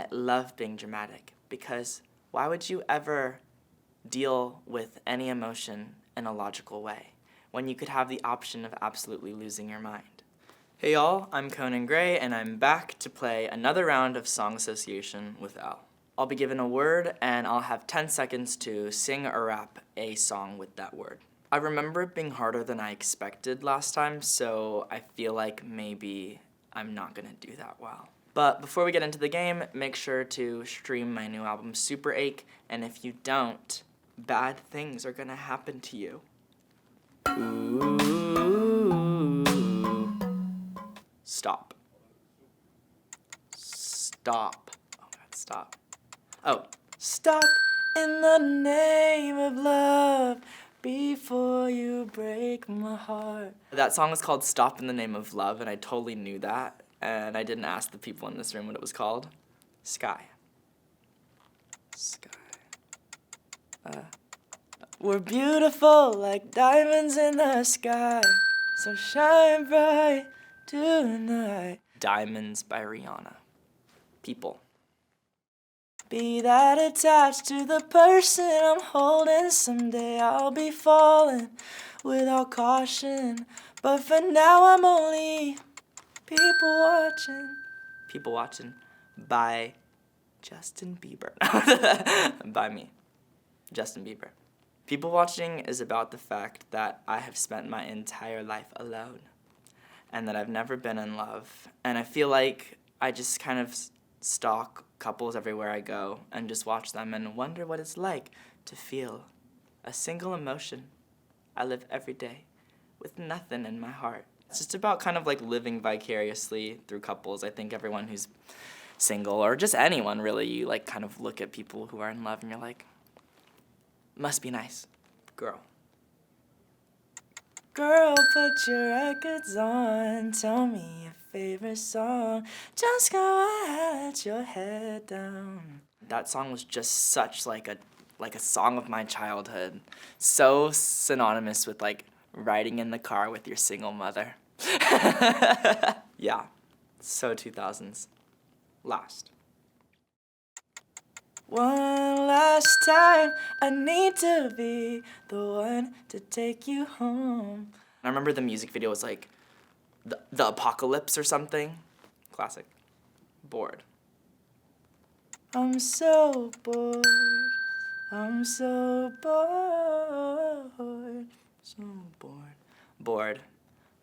I love being dramatic because why would you ever deal with any emotion in a logical way when you could have the option of absolutely losing your mind? Hey y'all, I'm Conan Gray, and I'm back to play another round of song association with ELLE. I'll be given a word, and I'll have 10 seconds to sing or rap a song with that word. I remember it being harder than I expected last time, so I feel like maybe I'm not gonna do that well. But before we get into the game, make sure to stream my new album, Super Ache, and if you don't, bad things are gonna happen to you. Ooh. Stop. Stop. Oh God, stop. Oh, stop in the name of love before you break my heart. That song is called Stop in the Name of Love, and I totally knew that, and I didn't ask the people in this room what it was called. Sky. Sky. We're beautiful like diamonds in the sky, so shine bright tonight. Diamonds by Rihanna. People. Be that attached to the person I'm holding. Someday I'll be falling without caution. But for now I'm only people watching. People watching by Justin Bieber. By me, Justin Bieber. People watching is about the fact that I have spent my entire life alone and that I've never been in love. And I feel like I just kind of stalk couples everywhere I go and just watch them and wonder what it's like to feel a single emotion. I live every day with nothing in my heart. It's just about kind of like living vicariously through couples. I think everyone who's single, or just anyone really, you like kind of look at people who are in love and you're like, must be nice, girl. Girl, put your records on, tell me your favorite song. Just go ahead, let your head down. That song was just such like a song of my childhood. So synonymous with like riding in the car with your single mother. Yeah, so 2000s. Last. One last time, I need to be the one to take you home. I remember the music video was like the apocalypse or something. Classic. Bored. I'm so bored. I'm so bored. So bored. Bored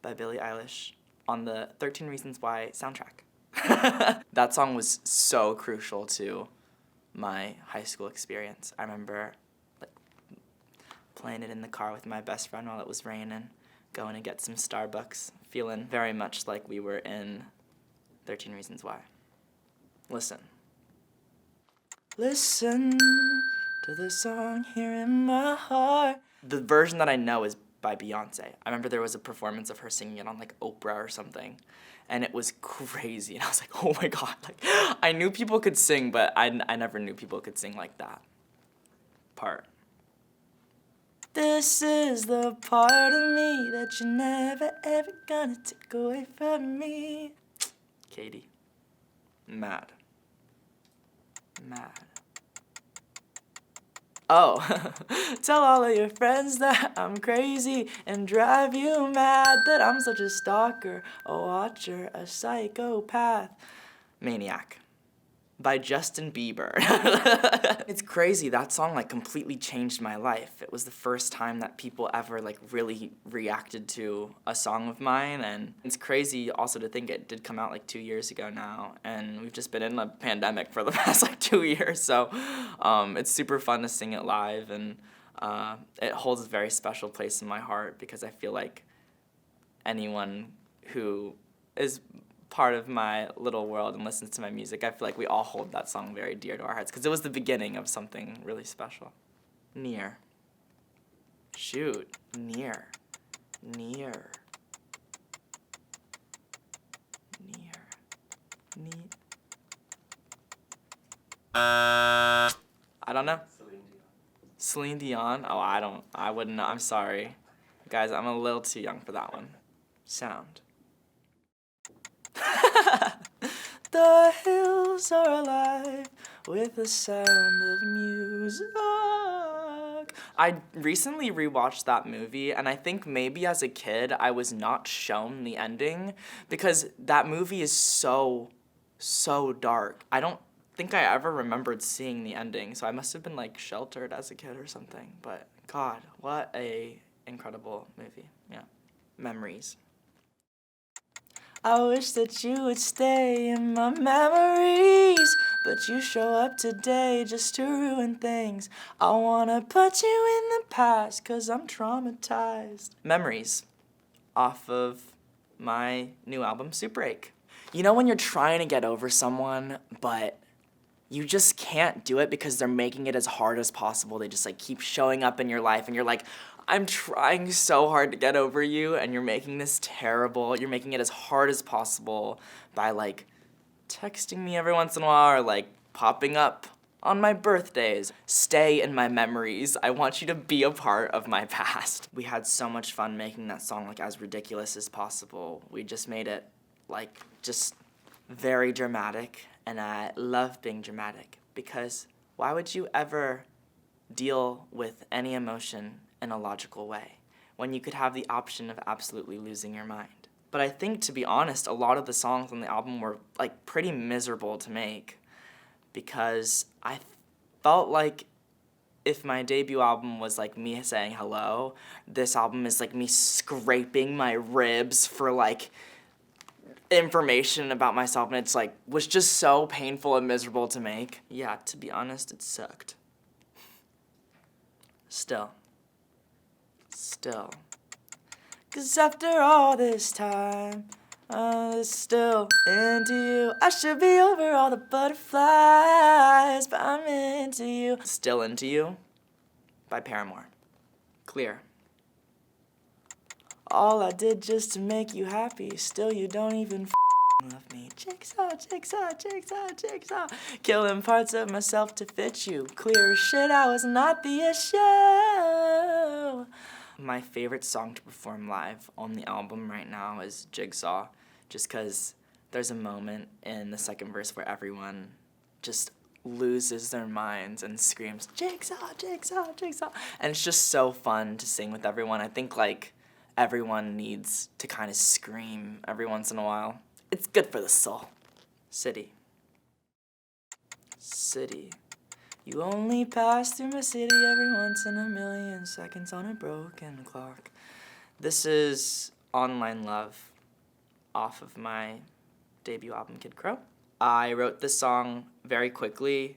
by Billie Eilish on the 13 Reasons Why soundtrack. That song was so crucial to my high school experience. I remember like playing it in the car with my best friend while it was raining, going to get some Starbucks, feeling very much like we were in 13 Reasons Why. Listen. Listen to the song here in my heart. The version that I know is by Beyoncé. I remember there was a performance of her singing it on like Oprah or something, and it was crazy. And I was like, oh my God, like I knew people could sing, but I never knew people could sing like that part. This is the part of me that you're never ever gonna take away from me. Katie. Mad. Oh, tell all of your friends that I'm crazy and drive you mad, that I'm such a stalker, a watcher, a psychopath. Maniac. By Justin Bieber. It's crazy, that song like completely changed my life. It was the first time that people ever like really reacted to a song of mine, and it's crazy also to think it did come out like 2 years ago now, and we've just been in a pandemic for the past like 2 years, so it's super fun to sing it live, and it holds a very special place in my heart because I feel like anyone who is part of my little world and listens to my music, I feel like we all hold that song very dear to our hearts because it was the beginning of something really special. Near. Shoot. Near. Near. Near. Neat. I don't know. Celine Dion? Oh, I wouldn't know. I'm sorry. Guys, I'm a little too young for that one. Sound. The hills are alive with the sound of music. I recently rewatched that movie, and I think maybe as a kid I was not shown the ending because that movie is so dark. I don't think I ever remembered seeing the ending, so I must have been like sheltered as a kid or something. But God, what a incredible movie. Yeah. Memories. I wish that you would stay in my memories, but you show up today just to ruin things. I wanna put you in the past, 'cause I'm traumatized. Memories, off of my new album, Super Ache. You know when you're trying to get over someone, but you just can't do it because they're making it as hard as possible. They just like keep showing up in your life, and you're like, I'm trying so hard to get over you, and you're making this terrible. You're making it as hard as possible by like texting me every once in a while or like popping up on my birthdays. Stay in my memories. I want you to be a part of my past. We had so much fun making that song like as ridiculous as possible. We just made it like just very dramatic, and I love being dramatic because why would you ever deal with any emotion in a logical way when you could have the option of absolutely losing your mind? But I think, to be honest, a lot of the songs on the album were like pretty miserable to make because I felt like if my debut album was like me saying hello, this album is like me scraping my ribs for like information about myself, and it's like was just so painful and miserable to make. Yeah, to be honest, it sucked. Still. 'Cause after all this time, I'm still into you. I should be over all the butterflies, but I'm into you. Still Into You by Paramore. Clear. All I did just to make you happy, still you don't even love me. Jigsaw, jigsaw, jigsaw, jigsaw. Killing parts of myself to fit you. Clear as shit, I was not the issue. My favorite song to perform live on the album right now is Jigsaw, just because there's a moment in the second verse where everyone just loses their minds and screams, Jigsaw, jigsaw, jigsaw. And it's just so fun to sing with everyone. I think like everyone needs to kind of scream every once in a while. It's good for the soul. City. You only pass through my city every once in a million seconds on a broken clock. This is Online Love off of my debut album, Kid Crow. I wrote this song very quickly,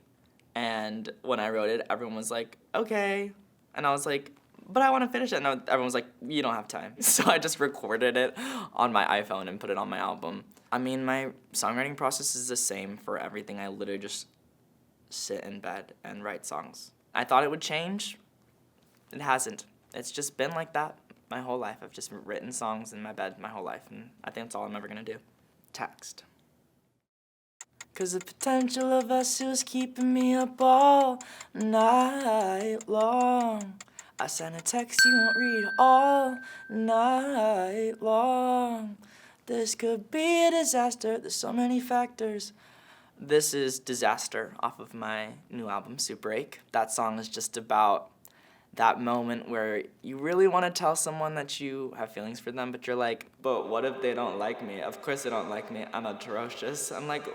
and when I wrote it, everyone was like, okay. And I was like, but I want to finish it. And everyone was like, you don't have time. So I just recorded it on my iPhone and put it on my album. I mean, my songwriting process is the same for everything. I literally just sit in bed and write songs. I thought it would change. It hasn't. It's just been like that my whole life. I've just written songs in my bed my whole life, and I think that's all I'm ever gonna do. Text. 'Cause the potential of us was keeping me up all night long. I sent a text you won't read all night long. This could be a disaster, there's so many factors. This is Disaster off of my new album, Super Ache. That song is just about that moment where you really want to tell someone that you have feelings for them, but you're like, but what if they don't like me? Of course they don't like me. I'm atrocious. I'm like,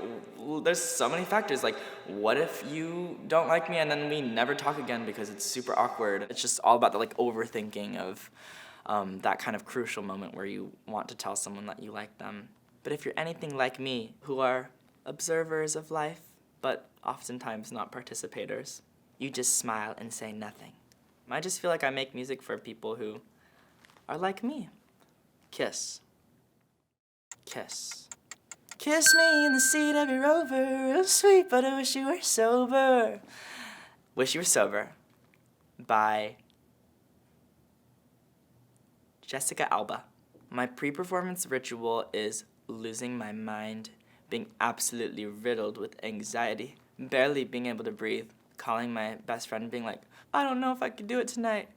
there's so many factors. Like, what if you don't like me and then we never talk again because it's super awkward? It's just all about the like overthinking of that kind of crucial moment where you want to tell someone that you like them. But if you're anything like me, who are observers of life, but oftentimes not participators, you just smile and say nothing. I just feel like I make music for people who are like me. Kiss. Kiss. Kiss me in the seat of your Rover, real sweet, but I wish you were sober. Wish You Were Sober by Jessica Alba. My pre-performance ritual is losing my mind, being absolutely riddled with anxiety, barely being able to breathe, calling my best friend being like, I don't know if I could do it tonight.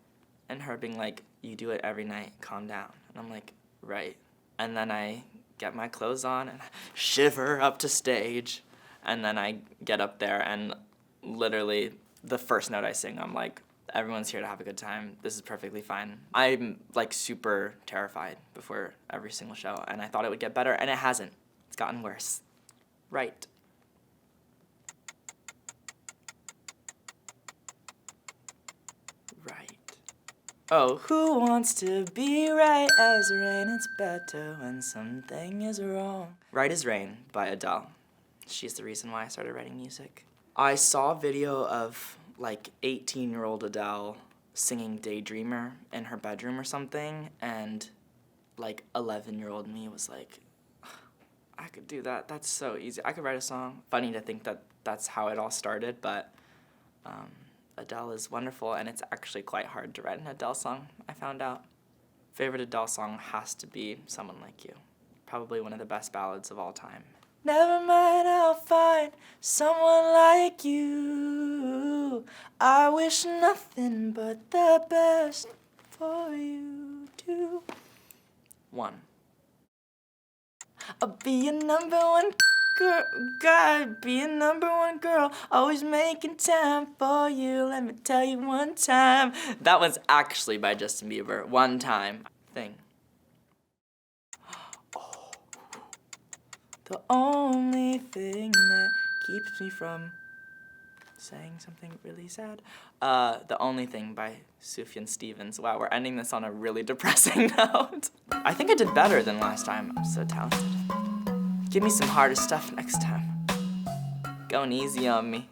And her being like, you do it every night, calm down. And I'm like, right. And then I get my clothes on and shiver up to stage. And then I get up there and literally the first note I sing, I'm like, everyone's here to have a good time. This is perfectly fine. I'm like super terrified before every single show, and I thought it would get better, and it hasn't. It's gotten worse. Right. Right. Oh, who wants to be right as rain? It's better when something is wrong. Right as Rain by Adele. She's the reason why I started writing music. I saw a video of like 18-year-old Adele singing Daydreamer in her bedroom or something, and like 11-year-old me was like, I could do that. That's so easy. I could write a song. Funny to think that that's how it all started, but Adele is wonderful, and it's actually quite hard to write an Adele song, I found out. Favorite Adele song has to be Someone Like You. Probably one of the best ballads of all time. Never mind, I'll find someone like you. I wish nothing but the best for you too. 1. I'll be your number one girl, God, be your number one girl, always making time for you, let me tell you one time. That was actually by Justin Bieber, One Time. Thing. The only thing that keeps me from saying something really sad. The Only Thing by Sufjan Stevens. Wow, we're ending this on a really depressing note. I think I did better than last time. I'm so talented. Give me some harder stuff next time. Going easy on me.